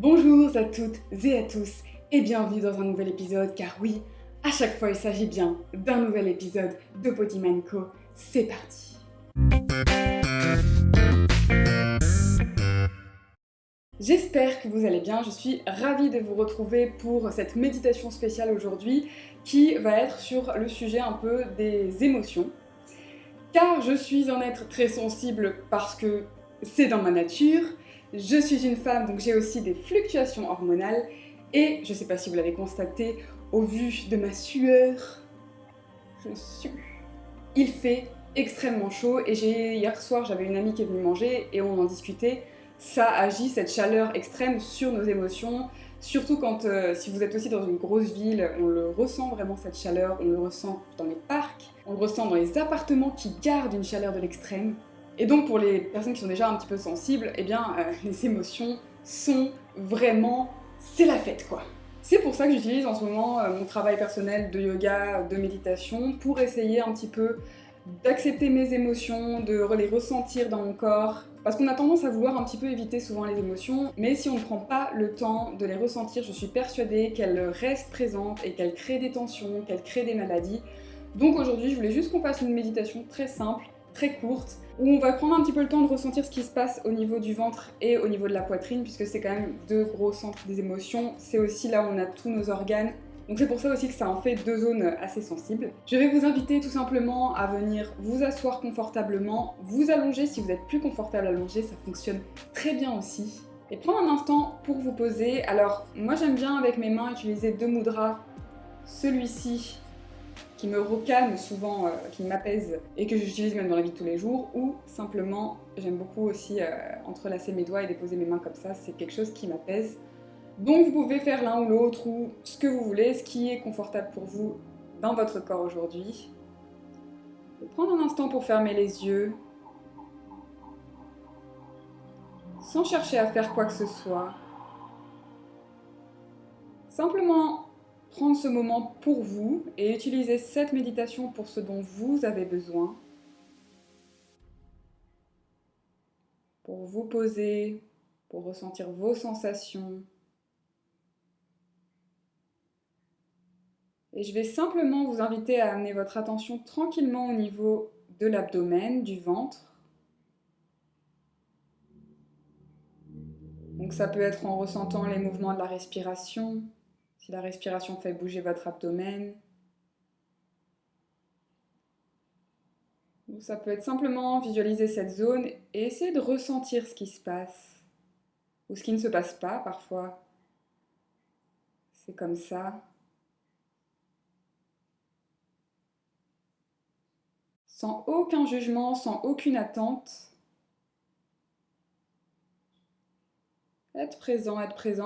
Bonjour à toutes et à tous et bienvenue dans un nouvel épisode car oui, à chaque fois il s'agit bien d'un nouvel épisode de Potiman Co. C'est parti. J'espère que vous allez bien, je suis ravie de vous retrouver pour cette méditation spéciale aujourd'hui qui va être sur le sujet un peu des émotions. Car je suis un être très sensible parce que c'est dans ma nature, je suis une femme donc j'ai aussi des fluctuations hormonales et je sais pas si vous l'avez constaté au vu de ma sueur, je sue. Il fait extrêmement chaud et hier soir j'avais une amie qui est venue manger et on en discutait. Ça agit, cette chaleur extrême, sur nos émotions, surtout quand, si vous êtes aussi dans une grosse ville, on le ressent vraiment cette chaleur, on le ressent dans les parcs, on le ressent dans les appartements qui gardent une chaleur de l'extrême. Et donc pour les personnes qui sont déjà un petit peu sensibles, eh bien les émotions sont vraiment... c'est la fête quoi. C'est pour ça que j'utilise en ce moment mon travail personnel de yoga, de méditation, pour essayer un petit peu d'accepter mes émotions, de les ressentir dans mon corps. Parce qu'on a tendance à vouloir un petit peu éviter souvent les émotions, mais si on ne prend pas le temps de les ressentir, je suis persuadée qu'elles restent présentes et qu'elles créent des tensions, qu'elles créent des maladies. Donc aujourd'hui, je voulais juste qu'on fasse une méditation très simple, très courte, où on va prendre un petit peu le temps de ressentir ce qui se passe au niveau du ventre et au niveau de la poitrine, puisque c'est quand même deux gros centres des émotions. C'est aussi là où on a tous nos organes. Donc c'est pour ça aussi que ça en fait deux zones assez sensibles. Je vais vous inviter tout simplement à venir vous asseoir confortablement, vous allonger si vous êtes plus confortable allongé, ça fonctionne très bien aussi. Et prendre un instant pour vous poser. Alors moi j'aime bien avec mes mains utiliser deux mudras. Celui-ci qui me recalme souvent, qui m'apaise et que j'utilise même dans la vie de tous les jours, ou simplement j'aime beaucoup aussi entrelacer mes doigts et déposer mes mains comme ça, c'est quelque chose qui m'apaise. Donc vous pouvez faire l'un ou l'autre ou ce que vous voulez, ce qui est confortable pour vous dans votre corps aujourd'hui. Prendre un instant pour fermer les yeux, sans chercher à faire quoi que ce soit. Simplement prendre ce moment pour vous et utiliser cette méditation pour ce dont vous avez besoin. Pour vous poser, pour ressentir vos sensations. Et je vais simplement vous inviter à amener votre attention tranquillement au niveau de l'abdomen, du ventre. Donc ça peut être en ressentant les mouvements de la respiration, si la respiration fait bouger votre abdomen. Ou ça peut être simplement visualiser cette zone et essayer de ressentir ce qui se passe. Ou ce qui ne se passe pas parfois. C'est comme ça. Sans aucun jugement, sans aucune attente. Être présent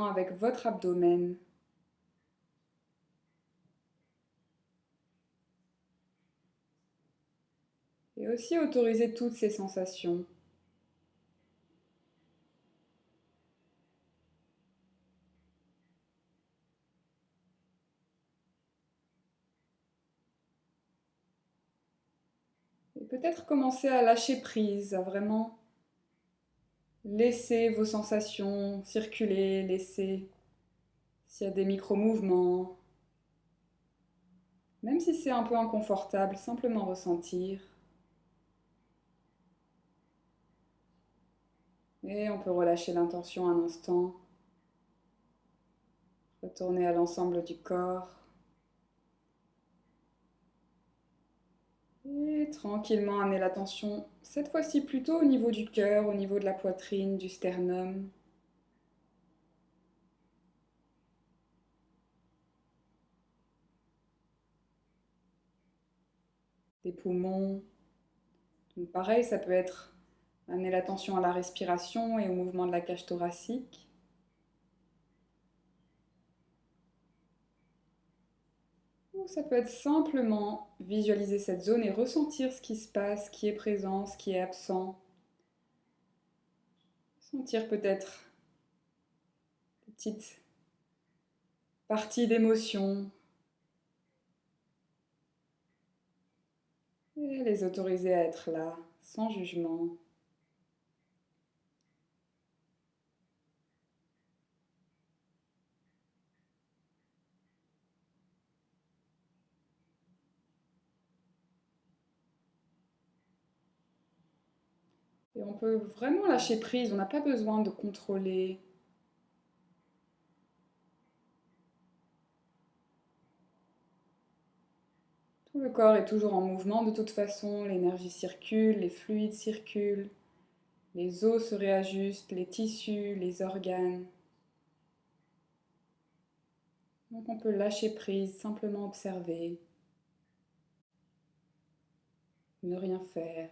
avec votre abdomen. Et aussi autoriser toutes ces sensations. Et peut-être commencer à lâcher prise, à vraiment laisser vos sensations circuler, laisser s'il y a des micro-mouvements. Même si c'est un peu inconfortable, simplement ressentir. Et on peut relâcher l'intention un instant. Retourner à l'ensemble du corps. Et tranquillement amener l'attention, cette fois-ci plutôt au niveau du cœur, au niveau de la poitrine, du sternum. Des poumons. Donc pareil, ça peut être amener l'attention à la respiration et au mouvement de la cage thoracique. Ou ça peut être simplement visualiser cette zone et ressentir ce qui se passe, ce qui est présent, ce qui est absent. Sentir peut-être des petites parties d'émotion. Et les autoriser à être là, sans jugement. Et on peut vraiment lâcher prise, on n'a pas besoin de contrôler. Tout le corps est toujours en mouvement de toute façon, l'énergie circule, les fluides circulent, les os se réajustent, les tissus, les organes. Donc on peut lâcher prise, simplement observer, ne rien faire.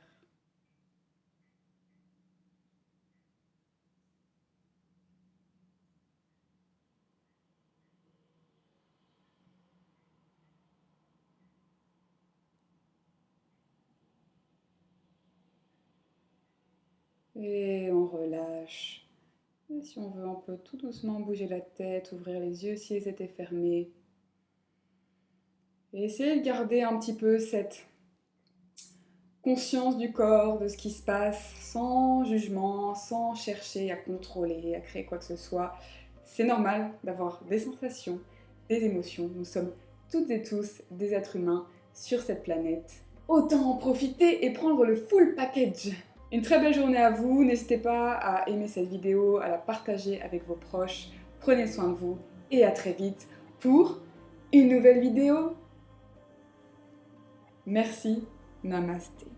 Et on relâche. Et si on veut, on peut tout doucement bouger la tête, ouvrir les yeux si ils étaient fermés. Et essayer de garder un petit peu cette conscience du corps, de ce qui se passe, sans jugement, sans chercher à contrôler, à créer quoi que ce soit. C'est normal d'avoir des sensations, des émotions. Nous sommes toutes et tous des êtres humains sur cette planète. Autant en profiter et prendre le full package. Une très belle journée à vous, n'hésitez pas à aimer cette vidéo, à la partager avec vos proches. Prenez soin de vous et à très vite pour une nouvelle vidéo. Merci, namasté.